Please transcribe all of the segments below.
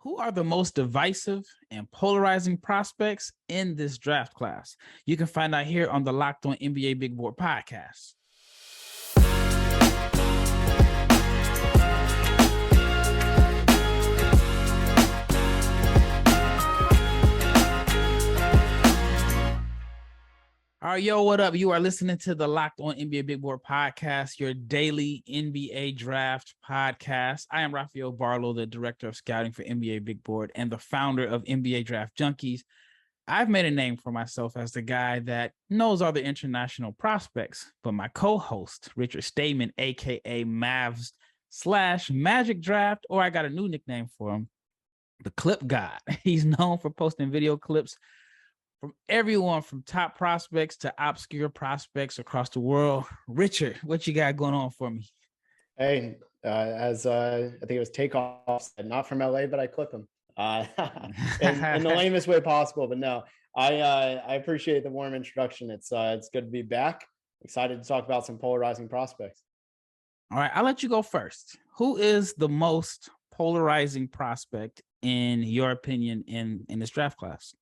Who are the most divisive and polarizing prospects in this draft class? You can find out here on the Locked On NBA Big Board podcast. All right, yo, what up? You are listening to the Locked On NBA Big Board podcast, your daily NBA draft podcast. I am Rafael Barlowe, the director of scouting for NBA Big Board and the founder of NBA Draft Junkies. I've made a name for myself as the guy that knows all the international prospects, but my co-host, Richard Stayman, aka Mavs/Magic Draft, or I got a new nickname for him, the Clip God. He's known for posting video clips from everyone from top prospects to obscure prospects across the world. Richard, what you got going on for me? Hey, I think it was Takeoff, not from LA, but I clip him in the lamest way possible. But no, I appreciate the warm introduction. It's good to be back. Excited to talk about some polarizing prospects. All right, I'll let you go first. Who is the most polarizing prospect in your opinion in this draft class?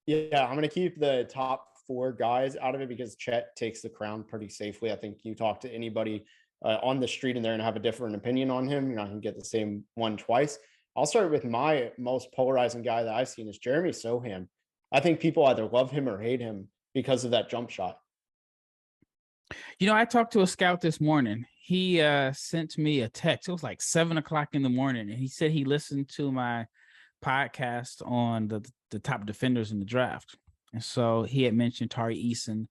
Yeah, I'm going to keep the top four guys out of it because Chet takes the crown pretty safely. I think you talk to anybody on the street and they're going to have a different opinion on him. You're not going to get the same one twice. I'll start with my most polarizing guy that I've seen is Jeremy Sohan. I think people either love him or hate him because of that jump shot. You know, I talked to a scout this morning. He sent me a text. It was like 7 o'clock in the morning. And he said he listened to my podcast on the top defenders in the draft. And so he had mentioned Tari Eason.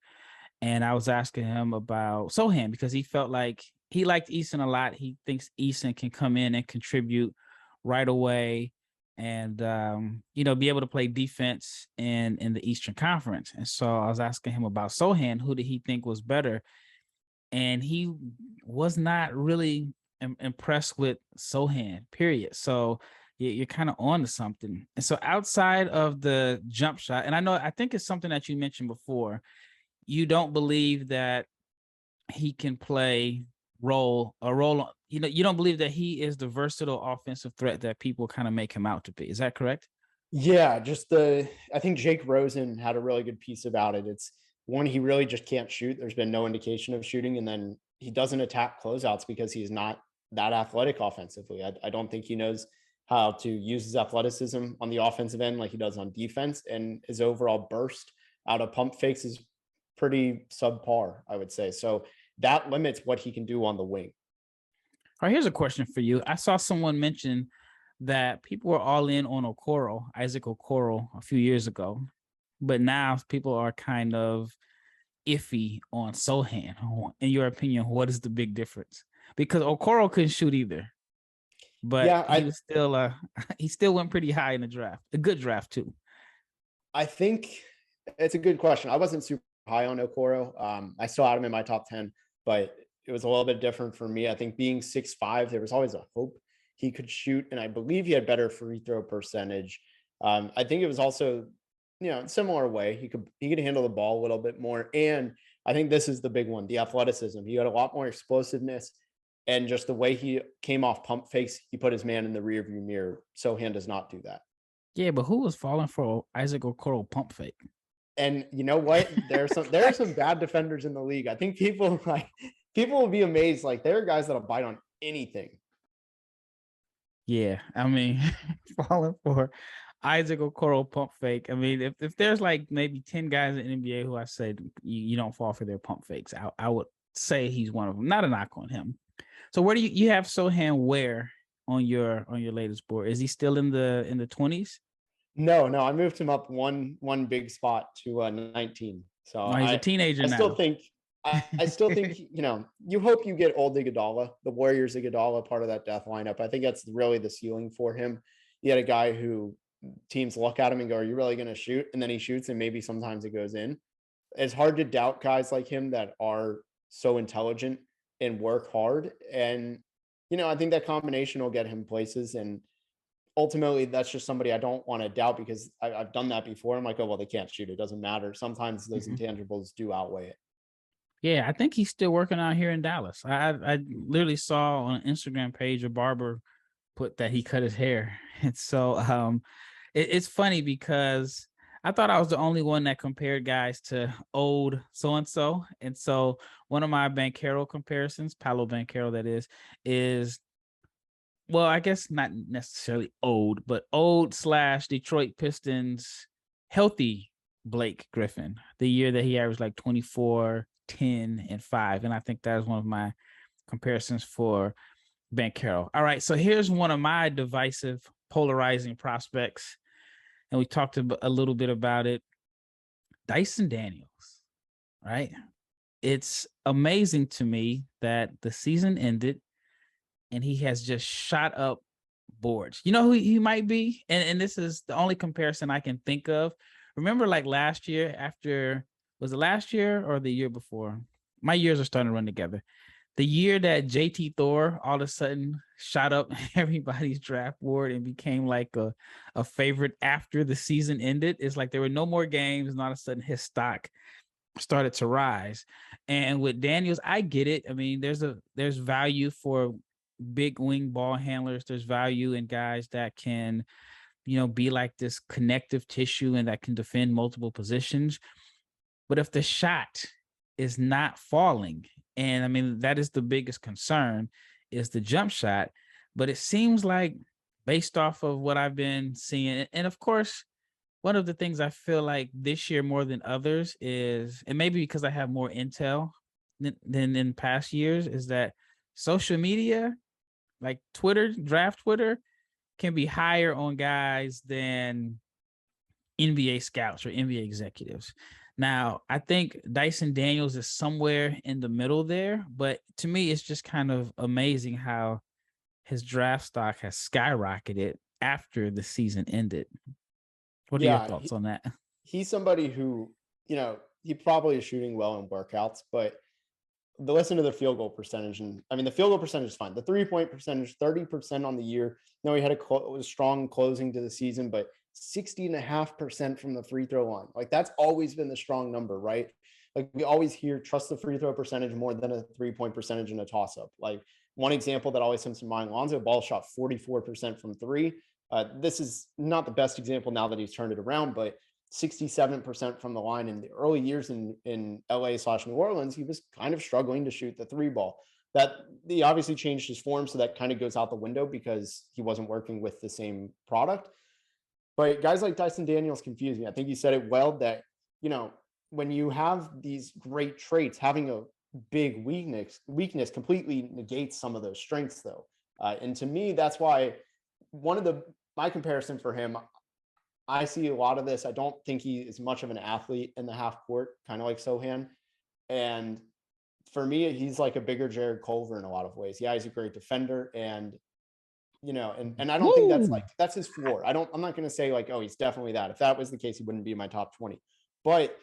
And I was asking him about Sohan because he felt like he liked Eason a lot. He thinks Eason can come in and contribute right away and, be able to play defense in the Eastern Conference. And so I was asking him about Sohan. Who did he think was better? And he was not really impressed with Sohan, period. So you're kind of on to something. And so outside of the jump shot, and I think it's something that you mentioned before, you don't believe that he can play a role, you don't believe that he is the versatile offensive threat that people kind of make him out to be. Is that correct? Yeah, I think Jake Rosen had a really good piece about it. It's one, he really just can't shoot. There's been no indication of shooting. And then he doesn't attack closeouts because he's not that athletic offensively. I don't think he knows how to use his athleticism on the offensive end like he does on defense. And his overall burst out of pump fakes is pretty subpar, I would say. So that limits what he can do on the wing. All right, here's a question for you. I saw someone mention that people were all in on Isaac Okoro a few years ago, but now people are kind of iffy on Sohan. In your opinion, what is the big difference? Because Okoro couldn't shoot either. But yeah, he still went pretty high in the draft. A good draft too. I think it's a good question. I wasn't super high on Okoro. I still had him in my top 10, but it was a little bit different for me. I think being 6'5", there was always a hope he could shoot, and I believe he had better free throw percentage. I think it was also, similar way. He could handle the ball a little bit more, and I think this is the big one: the athleticism. He had a lot more explosiveness. And just the way he came off pump fakes, he put his man in the rearview mirror. Sohan does not do that. Yeah, but who was falling for Isaac Okoro pump fake? And you know what? There are some bad defenders in the league. I think people will be amazed. Like, there are guys that'll bite on anything. Yeah, I mean, falling for Isaac Okoro pump fake. I mean, if there's like maybe 10 guys in the NBA who I said you don't fall for their pump fakes, I would say he's one of them. Not a knock on him. So where do you have Sohan where on your latest board? Is he still in the 20s? No, I moved him up one big spot to 19. So he's a teenager now. I still think you hope you get old Iguodala, the Warriors Iguodala, part of that death lineup. I think that's really the ceiling for him. You had a guy who teams look at him and go, "Are you really going to shoot?" And then he shoots, and maybe sometimes it goes in. It's hard to doubt guys like him that are so intelligent and work hard. And, I think that combination will get him places. And ultimately, that's just somebody I don't want to doubt because I've done that before. I'm like, oh, well, they can't shoot. It doesn't matter. Sometimes those intangibles do outweigh it. Yeah, I think he's still working out here in Dallas. I literally saw on an Instagram page a barber put that he cut his hair. And so it's funny because I thought I was the only one that compared guys to old so-and-so. And so one of my Banchero comparisons, Paolo Banchero that is, well, I guess not necessarily old, but old / Detroit Pistons healthy Blake Griffin, the year that he averaged like 24, 10, and 5. And I think that is one of my comparisons for Banchero. All right, so here's one of my divisive, polarizing prospects, and we talked a little bit about it. Dyson Daniels, right? It's amazing to me that the season ended and he has just shot up boards. You know who he might be? And this is the only comparison I can think of. Remember, like last year, was it last year or the year before? My years are starting to run together. The year that JT Thor all of a sudden shot up everybody's draft board and became like a favorite after the season ended. It's like there were no more games, and all of a sudden his stock started to rise. And with Daniels, I get it. I mean, there's value for big wing ball handlers. There's value in guys that can, be like this connective tissue and that can defend multiple positions. But if the shot is not falling, and I mean, that is the biggest concern, is the jump shot. But it seems like, based off of what I've been seeing, and of course, one of the things I feel like this year more than others is, and maybe because I have more intel than in past years, is that social media, like Twitter, draft Twitter, can be higher on guys than NBA scouts or NBA executives. Now, I think Dyson Daniels is somewhere in the middle there, but to me, it's just kind of amazing how his draft stock has skyrocketed after the season ended. What are your thoughts on that? He's somebody who, he probably is shooting well in workouts, but listen to the field goal percentage. And I mean, the field goal percentage is fine. The 3-point percentage, 30% on the year. No, he had a strong closing to the season, but 60.5% from the free throw line. Like, that's always been the strong number, right? Like, we always hear trust the free throw percentage more than a 3-point percentage in a toss up. Like, one example that always comes to mind, Lonzo Ball shot 44% from three. This is not the best example now that he's turned it around, but 67% from the line in the early years in LA/New Orleans, he was kind of struggling to shoot the three ball. That he obviously changed his form, so that kind of goes out the window because he wasn't working with the same product. But guys like Dyson Daniels confuse me. I think you said it well that, when you have these great traits, having a big weakness completely negates some of those strengths, though. And to me, that's why my comparison for him, I see a lot of this. I don't think he is much of an athlete in the half court, kind of like Sohan. And for me, he's like a bigger Jared Culver in a lot of ways. Yeah, he's a great defender, and and I don't think that's his floor. I'm not going to say like, oh, he's definitely that. If that was the case, he wouldn't be in my top 20. But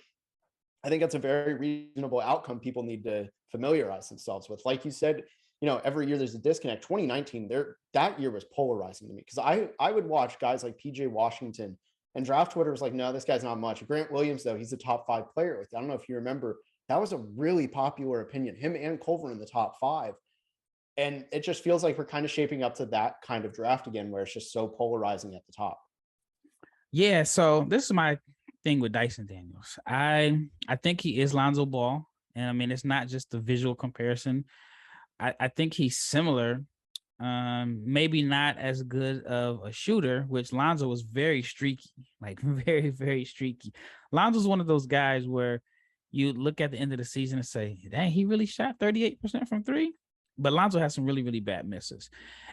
I think that's a very reasonable outcome people need to familiarize themselves with. Like you said, every year there's a disconnect. 2019, that year was polarizing to me because I would watch guys like PJ Washington, and draft Twitter was like, no, this guy's not much. Grant Williams, though, he's a top 5 player. I don't know if you remember, that was a really popular opinion. Him and Culver in the top 5. And it just feels like we're kind of shaping up to that kind of draft again, where it's just so polarizing at the top. Yeah, so this is my thing with Dyson Daniels. I think he is Lonzo Ball. And I mean, it's not just the visual comparison. I think he's similar. Maybe not as good of a shooter, which Lonzo was very streaky, like very, very streaky. Lonzo's one of those guys where you look at the end of the season and say, dang, he really shot 38% from three. But Lonzo has some really, really bad misses.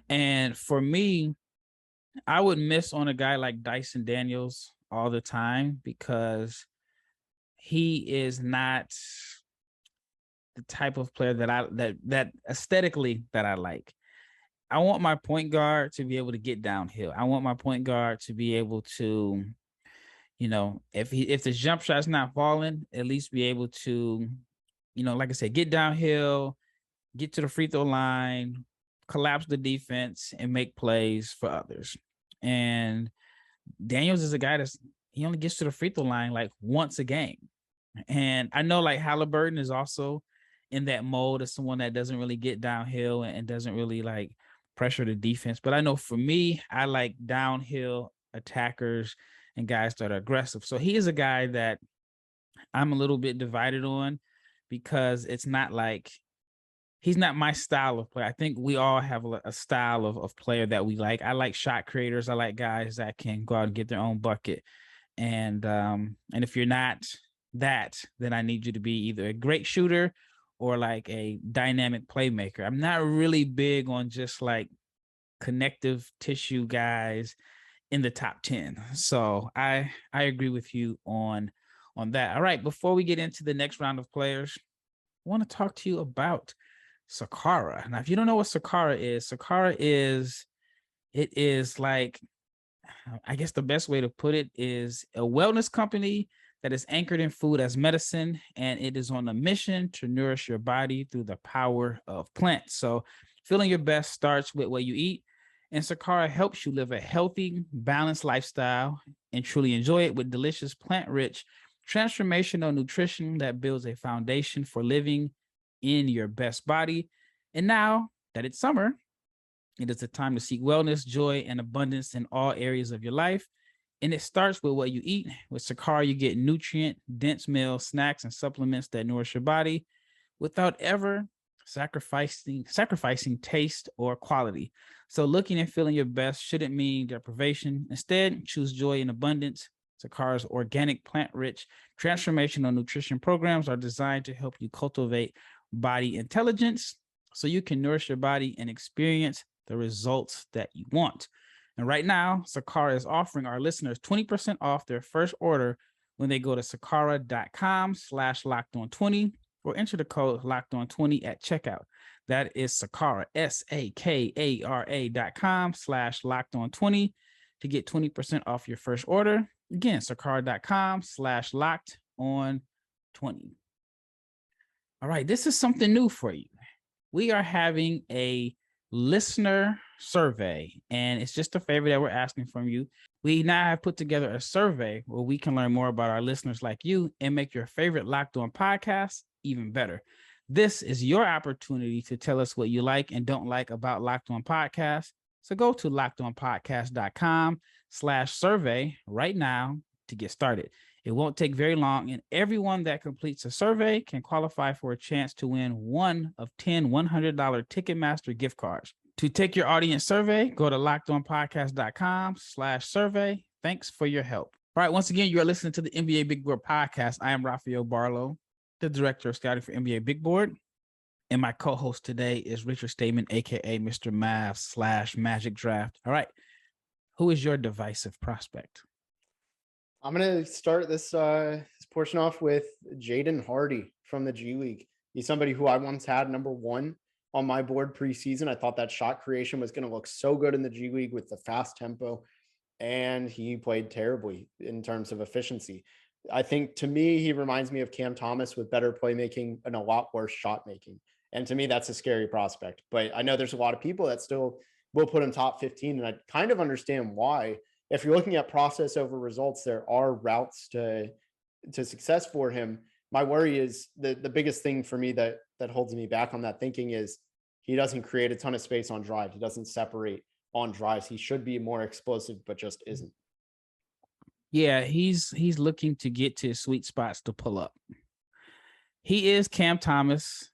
And for me, I would miss on a guy like Dyson Daniels all the time because he is not the type of player that aesthetically that I like. I want my point guard to be able to get downhill. I want my point guard to be able to, if the jump shot's not falling, at least be able to, like I said, get downhill, get to the free throw line, collapse the defense, and make plays for others. And Daniels is a guy he only gets to the free throw line like once a game. And I know like Halliburton is also in that mode of someone that doesn't really get downhill and doesn't really like pressure the defense. But I know for me, I like downhill attackers and guys that are aggressive. So he is a guy that I'm a little bit divided on because it's not like he's not my style of play. I think we all have a style of player that we like. I like shot creators. I like guys that can go out and get their own bucket. And if you're not that, then I need you to be either a great shooter or like a dynamic playmaker. I'm not really big on just like connective tissue guys in the top 10. So I agree with you on that. All right, before we get into the next round of players, I want to talk to you about Sakara. Now, if you don't know what Sakara is like, I guess the best way to put it is a wellness company that is anchored in food as medicine, and it is on a mission to nourish your body through the power of plants. So feeling your best starts with what you eat, and Sakara helps you live a healthy, balanced lifestyle and truly enjoy it with delicious, plant-rich, transformational nutrition that builds a foundation for living in your best body. And now that it's summer, it is a time to seek wellness, joy, and abundance in all areas of your life. And it starts with what you eat. With Sakara, you get nutrient-dense meals, snacks, and supplements that nourish your body without ever sacrificing taste or quality. So looking and feeling your best shouldn't mean deprivation. Instead, choose joy and abundance. Sakara's organic, plant-rich, transformational nutrition programs are designed to help you cultivate body intelligence so you can nourish your body and experience the results that you want. And right now, Sakara is offering our listeners 20% off their first order when they go to sakara.com/lockedon20 or enter the code lockedon20 at checkout. That is Sakara, SAKARA.com/lockedon20 to get 20% off your first order. Again, sakara.com/lockedon20. All right, this is something new for you. We are having a listener survey, and it's just a favor that we're asking from you. We now have put together a survey where we can learn more about our listeners like you and make your favorite Locked On podcast even better. This is your opportunity to tell us what you like and don't like about Locked On Podcast. So go to lockedonpodcast.com/survey right now to get started. It won't take very long, and everyone that completes a survey can qualify for a chance to win one of 10 $100 Ticketmaster gift cards. To take your audience survey, go to lockedonpodcast.com/survey. Thanks for your help. All right, once again, you're listening to the NBA Big Board podcast. I am Rafael Barlowe, the director of scouting for NBA Big Board. And my co-host today is Richard Stayman, aka Mr. Mav/Magic Draft. All right, who is your divisive prospect? I'm going to start this portion off with Jaden Hardy from the G League. He's somebody who I once had number 1 on my board preseason. I thought that shot creation was going to look so good in the G League with the fast tempo, and he played terribly in terms of efficiency. I think, to me, he reminds me of Cam Thomas with better playmaking and a lot worse shot making. And to me, that's a scary prospect. But I know there's a lot of people that still will put him top 15, and I kind of understand why. If you're looking at process over results, there are routes to success for him. My worry is the biggest thing for me that holds me back on that thinking is he doesn't create a ton of space on drive. He doesn't separate on drives. He should be more explosive, but just isn't. Yeah, he's looking to get to sweet spots to pull up. He is Cam Thomas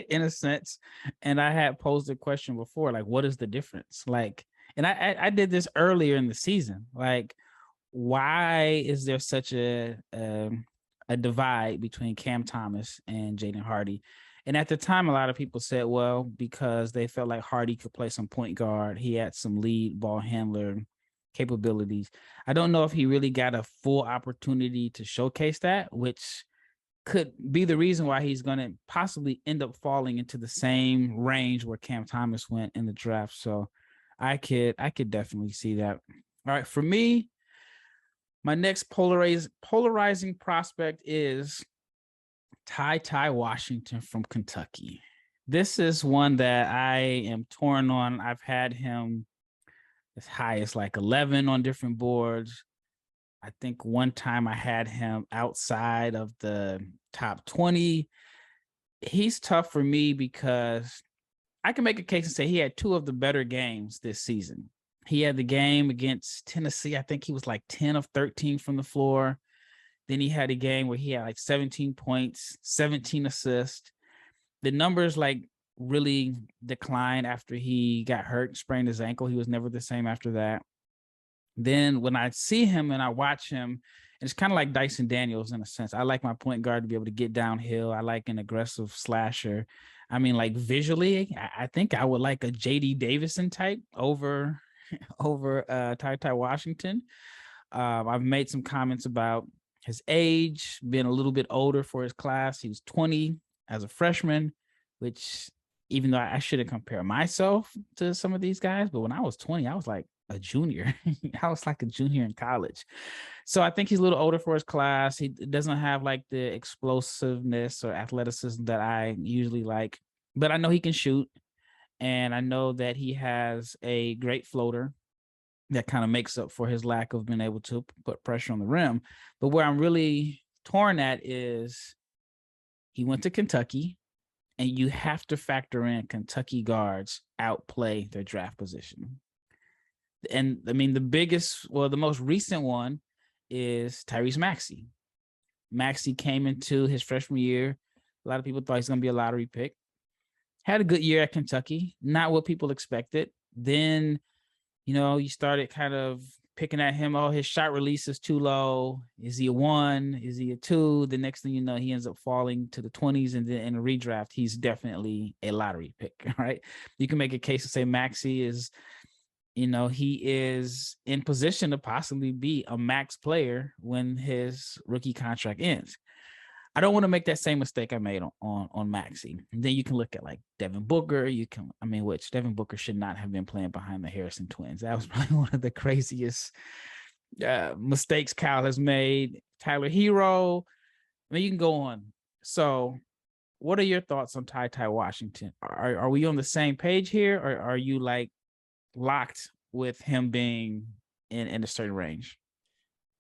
in a sense. And I had posed a question before, like, what is the difference? Like, and I did this earlier in the season. Like, why is there such a divide between Cam Thomas and Jaden Hardy? And at the time, a lot of people said, well, because they felt like Hardy could play some point guard. He had some lead ball handler capabilities. I don't know if he really got a full opportunity to showcase that, which could be the reason why he's going to possibly end up falling into the same range where Cam Thomas went in the draft. So I could definitely see that. All right, for me, my next polarizing prospect is TyTy Washington from Kentucky. This is one that I am torn on. I've had him as high as like 11 on different boards. I think one time I had him outside of the top 20. He's tough for me because I can make a case and say he had two of the better games this season. He had the game against Tennessee. I think he was like 10 of 13 from the floor. Then he had a game where he had like 17 points, 17 assists. The numbers like really declined after he got hurt, sprained his ankle. He was never the same after that. Then when I see him and I watch him, it's kind of like Dyson Daniels in a sense. I like my point guard to be able to get downhill. I like an aggressive slasher. I mean, like visually, I think I would like a JD Davison type over TyTy Washington. I've made some comments about his age, being a little bit older for his class. He was 20 as a freshman, which even though I shouldn't compare myself to some of these guys, but when I was 20, I was like a junior. I was like a junior in college. So I think he's a little older for his class. He doesn't have like the explosiveness or athleticism that I usually like, but I know he can shoot. And I know that he has a great floater that kind of makes up for his lack of being able to put pressure on the rim. But where I'm really torn at is he went to Kentucky, and you have to factor in Kentucky guards outplay their draft position. And I mean, the most recent one is Tyrese Maxey. Maxey came into his freshman year. A lot of people thought he's going to be a lottery pick. Had a good year at Kentucky, not what people expected. Then, you started kind of picking at him. Oh, his shot release is too low. Is he a 1? Is he a 2? The next thing you know, he ends up falling to the 20s, and then in a redraft, he's definitely a lottery pick, right? You can make a case to say Maxey is, he is in position to possibly be a max player when his rookie contract ends. I don't want to make that same mistake I made on Maxey. And then you can look at like Devin Booker. Which Devin Booker should not have been playing behind the Harrison twins. That was probably one of the craziest mistakes Kyle has made. Tyler Hero. You can go on. So what are your thoughts on TyTy Washington? Are we on the same page here, or are you like locked with him being in a certain range?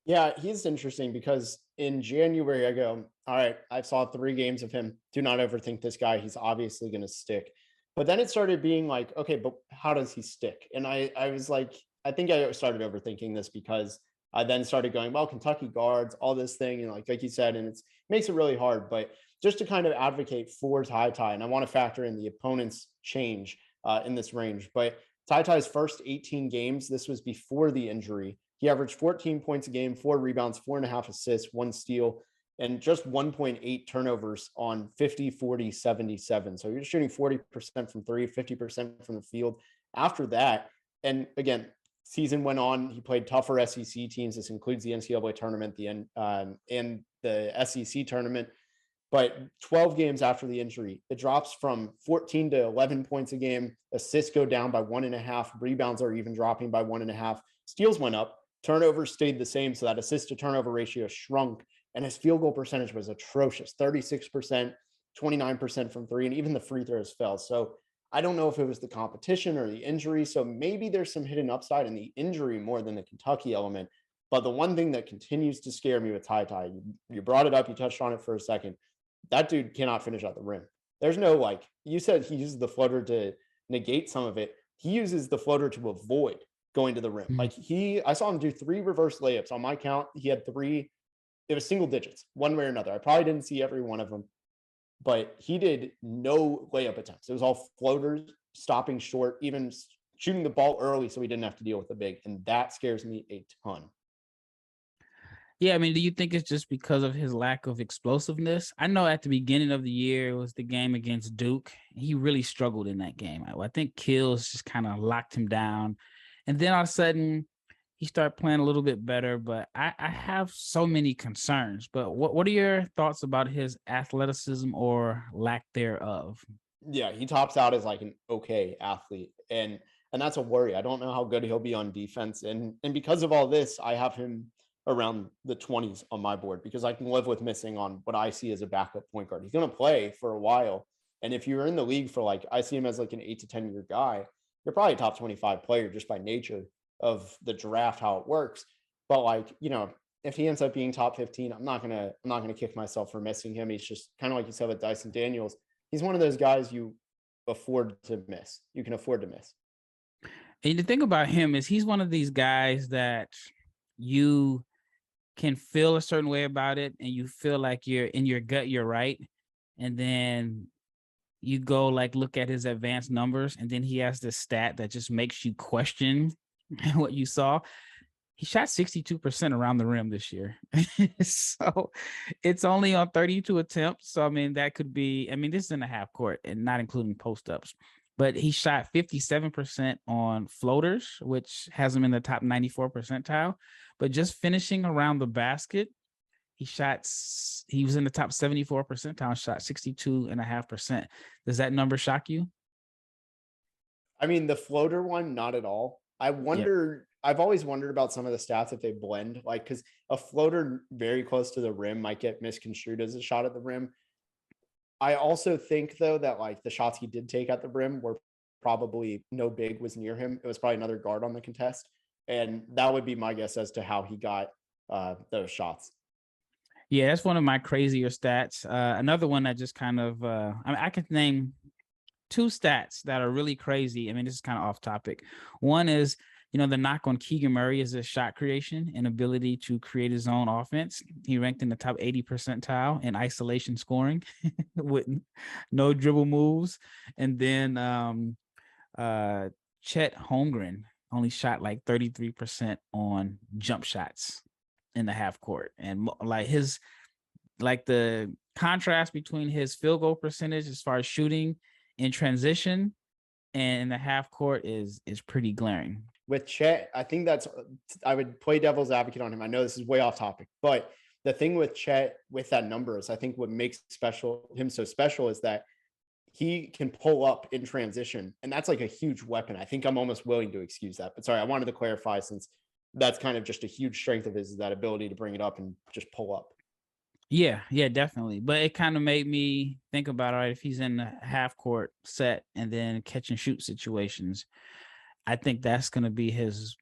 Yeah, he's interesting because in January I go, all right, I saw 3 games of him. Do not overthink this guy. He's obviously going to stick. But then it started being like, okay, but how does he stick? And I was like, I think I started overthinking this because I then started going, well, Kentucky guards, all this thing, and like you said, and it makes it really hard. But just to kind of advocate for TyTy, and I want to factor in the opponent's change in this range. But TyTy's first 18 games, this was before the injury. He averaged 14 points a game, 4 rebounds, 4.5 assists, 1 steal, and just 1.8 turnovers on 50, 40, 77. So you're shooting 40% from 3, 50% from the field. After that, and again, season went on. He played tougher SEC teams. This includes the NCAA tournament, and the SEC tournament. But 12 games after the injury, it drops from 14 to 11 points a game. Assists go down by 1.5. Rebounds are even dropping by 1.5. Steals went up. Turnovers stayed the same. So that assist to turnover ratio shrunk. And his field goal percentage was atrocious, 36%, 29% from 3. And even the free throws fell. So I don't know if it was the competition or the injury. So maybe there's some hidden upside in the injury more than the Kentucky element. But the one thing that continues to scare me with TyTy, you brought it up, you touched on it for a second. That dude cannot finish at the rim. There's no you said he uses the floater to negate some of it. He uses the floater to avoid going to the rim. Mm-hmm. I saw him do 3 reverse layups. On my count, he had 3. It was single digits, one way or another. I probably didn't see every one of them, but he did no layup attempts. It was all floaters, stopping short, even shooting the ball early so he didn't have to deal with the big. And that scares me a ton. Yeah, do you think it's just because of his lack of explosiveness? I know at the beginning of the year, it was the game against Duke. He really struggled in that game. I think Kills just kind of locked him down. And then all of a sudden, he started playing a little bit better. But I have so many concerns. But what are your thoughts about his athleticism or lack thereof? Yeah, he tops out as like an okay athlete. And that's a worry. I don't know how good he'll be on defense. And because of all this, I have him around the 20s on my board because I can live with missing on what I see as a backup point guard. He's going to play for a while. And if you're in the league for I see him as like an 8 to 10 year guy, you're probably a top 25 player just by nature of the draft, how it works. But if he ends up being top 15, I'm not going to kick myself for missing him. He's just kind of like you said with Dyson Daniels. He's one of those guys you afford to miss. You can afford to miss. And the thing about him is he's one of these guys that you can feel a certain way about it, and you feel like you're in your gut, you're right. And then you go like look at his advanced numbers, and then he has this stat that just makes you question what you saw. He shot 62% around the rim this year. So it's only on 32 attempts. So, I mean, that could be, I mean, this is in the half court and not including post ups, but he shot 57% on floaters, which has him in the top 94 percentile. But just finishing around the basket, he was in the top 74 percentile, shot 62.5%. Does that number shock you? I mean, the floater one, not at all. Yep. I've always wondered about some of the stats if they blend, like, because a floater very close to the rim might get misconstrued as a shot at the rim. I also think, though, that like the shots he did take at the rim were probably no big was near him. It was probably another guard on the contest. And that would be my guess as to how he got those shots. Yeah, that's one of my crazier stats. Another one that just kind of, I could name two stats that are really crazy. I mean, this is kind of off topic. One is, the knock on Keegan Murray is his shot creation and ability to create his own offense. He ranked in the top 80 percentile in isolation scoring with no dribble moves. And then Chet Holmgren only shot like 33% on jump shots in the half court. And like the contrast between his field goal percentage as far as shooting in transition and in the half court is pretty glaring. With Chet, I think I would play devil's advocate on him. I know this is way off topic, but the thing with Chet with that number is I think what makes him so special is that he can pull up in transition, and that's like a huge weapon. I think I'm almost willing to excuse that, but sorry, I wanted to clarify, since that's kind of just a huge strength of his, is that ability to bring it up and just pull up. Yeah, definitely. But it kind of made me think about, all right, if he's in the half court set and then catch and shoot situations, I think that's going to be his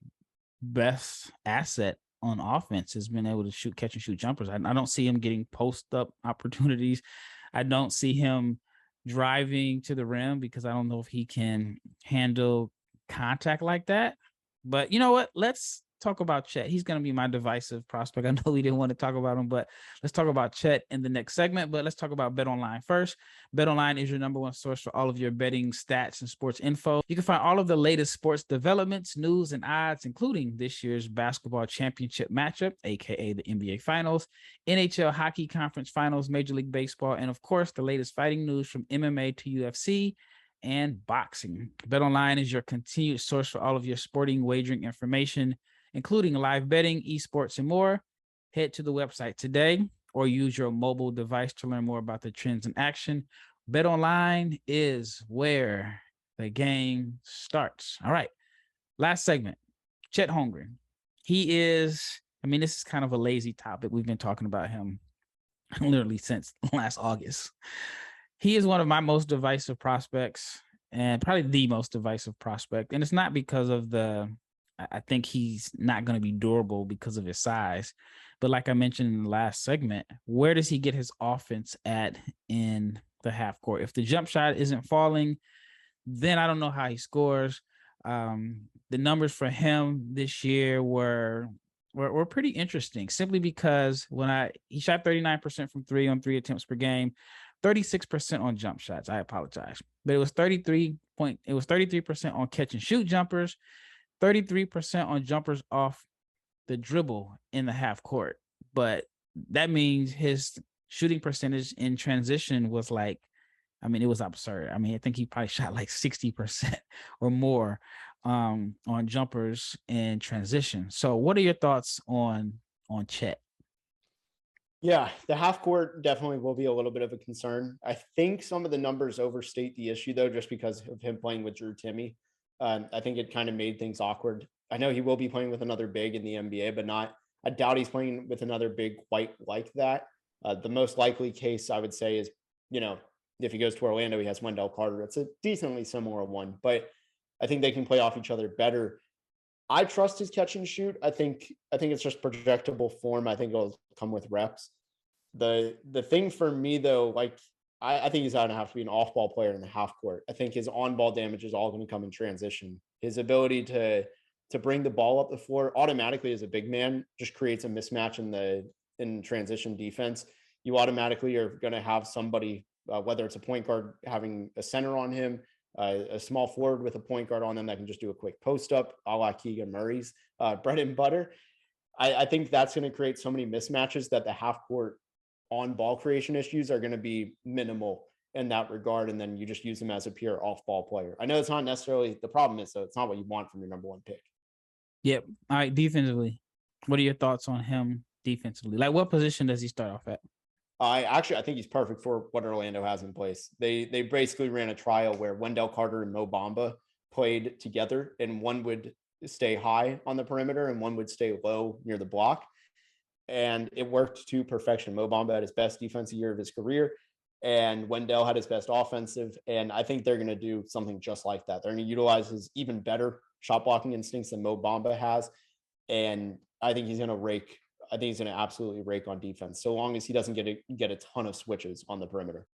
best asset on offense, has been able to catch and shoot jumpers. I don't see him getting post up opportunities. I don't see him driving to the rim because I don't know if he can handle contact like that. But you know what? Let's talk about Chet. He's going to be my divisive prospect. I know we didn't want to talk about him, but let's talk about Chet in the next segment. But let's talk about BetOnline first. BetOnline is your number one source for all of your betting stats and sports info. You can find all of the latest sports developments, news, and odds, including this year's basketball championship matchup, aka the NBA Finals, NHL Hockey Conference Finals, Major League Baseball, and of course, the latest fighting news from MMA to UFC and boxing. BetOnline is your continued source for all of your sporting wagering information, including live betting, esports, and more. Head to the website today or use your mobile device to learn more about the trends in action. BetOnline is where the game starts. All right, last segment, Chet Holmgren. He is, this is kind of a lazy topic. We've been talking about him literally since last August. He is one of my most divisive prospects, and probably the most divisive prospect. And it's not because of I think he's not going to be durable because of his size. But like I mentioned in the last segment, where does he get his offense at in the half court? If the jump shot isn't falling, then I don't know how he scores. The numbers for him this year were pretty interesting, simply because he shot 39% from three on 3 attempts per game, 36% on jump shots. I apologize, but it was 33% on catch and shoot jumpers, 33% on jumpers off the dribble in the half court. But that means his shooting percentage in transition was like, it was absurd. I think he probably shot like 60% or more on jumpers in transition. So what are your thoughts on Chet? Yeah, the half court definitely will be a little bit of a concern. I think some of the numbers overstate the issue, though, just because of him playing with Drew Timme. I think it kind of made things awkward. I know he will be playing with another big in the NBA, but I doubt he's playing with another big quite like that. The most likely case, I would say, is, if he goes to Orlando, he has Wendell Carter. It's a decently similar one, but I think they can play off each other better. I trust his catch and shoot. I think it's just projectable form. I think it'll come with reps. The thing for me, though, like, I think he's going to have to be an off-ball player in the half court. I think his on-ball damage is all going to come in transition. His ability to bring the ball up the floor automatically as a big man just creates a mismatch in transition defense. You automatically are going to have somebody, whether it's a point guard having a center on him, a small forward with a point guard on them that can just do a quick post up, a la Keegan Murray's bread and butter. I think that's going to create so many mismatches that the half court on ball creation issues are going to be minimal in that regard. And then you just use him as a pure off ball player. I know it's not necessarily the problem is, so it's not what you want from your number one pick. Yep. All right. Defensively, what are your thoughts on him defensively? Like, what position does he start off at? I think he's perfect for what Orlando has in place. They basically ran a trial where Wendell Carter and Mo Bamba played together, and one would stay high on the perimeter and one would stay low near the block. And it worked to perfection. Mo Bamba had his best defensive year of his career, and Wendell had his best offensive. And I think they're going to do something just like that. They're going to utilize his even better shot blocking instincts than Mo Bamba has. And I think he's going to rake. I think he's going to absolutely rake on defense, so long as he doesn't get a ton of switches on the perimeter.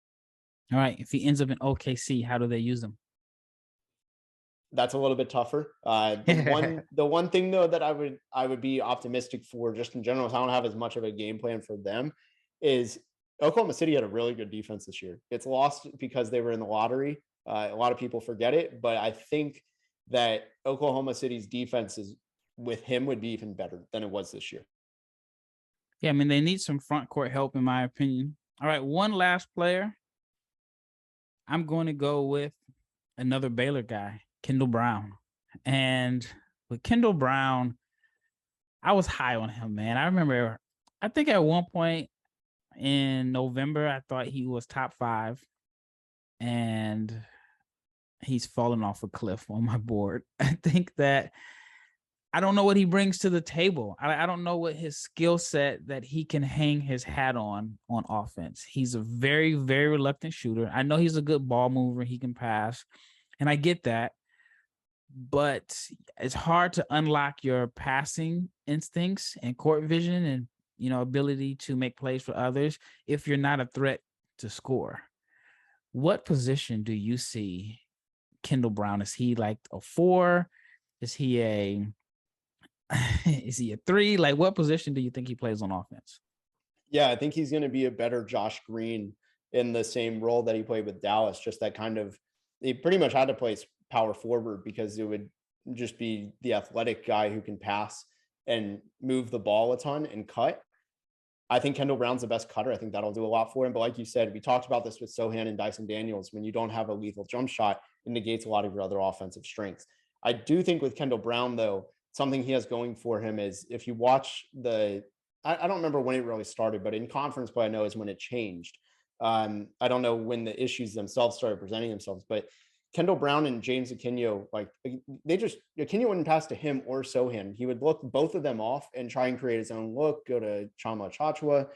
All right. If he ends up in OKC, how do they use him? That's a little bit tougher. The one thing though that I would be optimistic for just in general is I don't have as much of a game plan for them is Oklahoma City had a really good defense this year. It's lost because they were in the lottery. A lot of people forget it, but I think that Oklahoma City's defense is with him would be even better than it was this year. Yeah, I mean, they need some front court help, in my opinion. All right, one last player. I'm going to go with another Baylor guy, Kendall Brown. And with Kendall Brown, I was high on him, man. I remember, I think at one point in November, I thought he was top 5. And he's fallen off a cliff on my board. I think that I don't know what he brings to the table. I don't know what his skill set that he can hang his hat on offense. He's a very, very reluctant shooter. I know he's a good ball mover. He can pass, and I get that. But it's hard to unlock your passing instincts and court vision and, ability to make plays for others if you're not a threat to score. What position do you see Kendall Brown? Is he like a 4? Is he a 3? Like, what position do you think he plays on offense? Yeah, I think he's going to be a better Josh Green in the same role that he played with Dallas. Just that kind of, he pretty much had to play power forward because it would just be the athletic guy who can pass and move the ball a ton and cut. I think Kendall Brown's the best cutter. I think that'll do a lot for him. But like you said, we talked about this with Sohan and Dyson Daniels. When you don't have a lethal jump shot, it negates a lot of your other offensive strengths. I do think with Kendall Brown, though, something he has going for him is if you watch I don't remember when it really started, but in conference play, I know is when it changed. I don't know when the issues themselves started presenting themselves, but Kendall Brown and James Akinjo, like Akinjo wouldn't pass to him or Sohan. He would look both of them off and try and create his own look, go to Chama Chachua,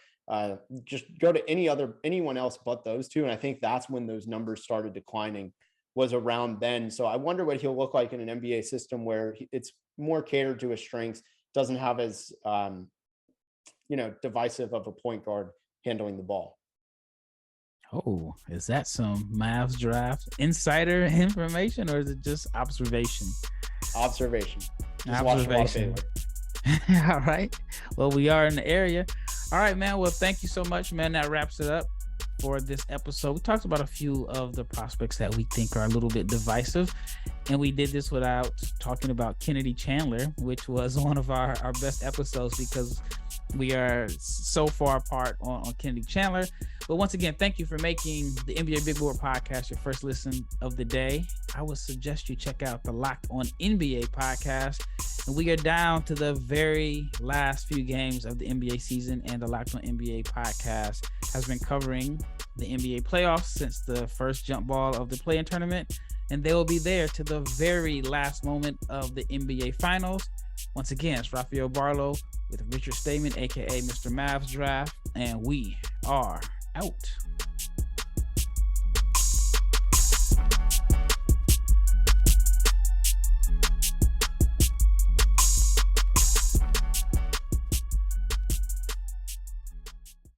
just go to anyone else but those two. And I think that's when those numbers started declining, was around then. So I wonder what he'll look like in an NBA system where it's more catered to his strengths, doesn't have as, divisive of a point guard handling the ball. Oh, is that some Mavs draft insider information or is it just observation? Observation. Observation. All right. Well, we are in the area. All right, man. Well, thank you so much, man. That wraps it up for this episode. We talked about a few of the prospects that we think are a little bit divisive, and we did this without talking about Kennedy Chandler, which was one of our best episodes because we are so far apart on Kennedy Chandler. But once again, thank you for making the NBA Big Board podcast your first listen of the day. I would suggest you check out the Locked On NBA podcast. And we are down to the very last few games of the NBA season, and the Locked On NBA podcast has been covering the NBA playoffs since the first jump ball of the play-in tournament. And they will be there to the very last moment of the NBA finals. Once again, it's Rafael Barlowe with Richard Stayman, aka Mr. Mavs Draft, and we are out.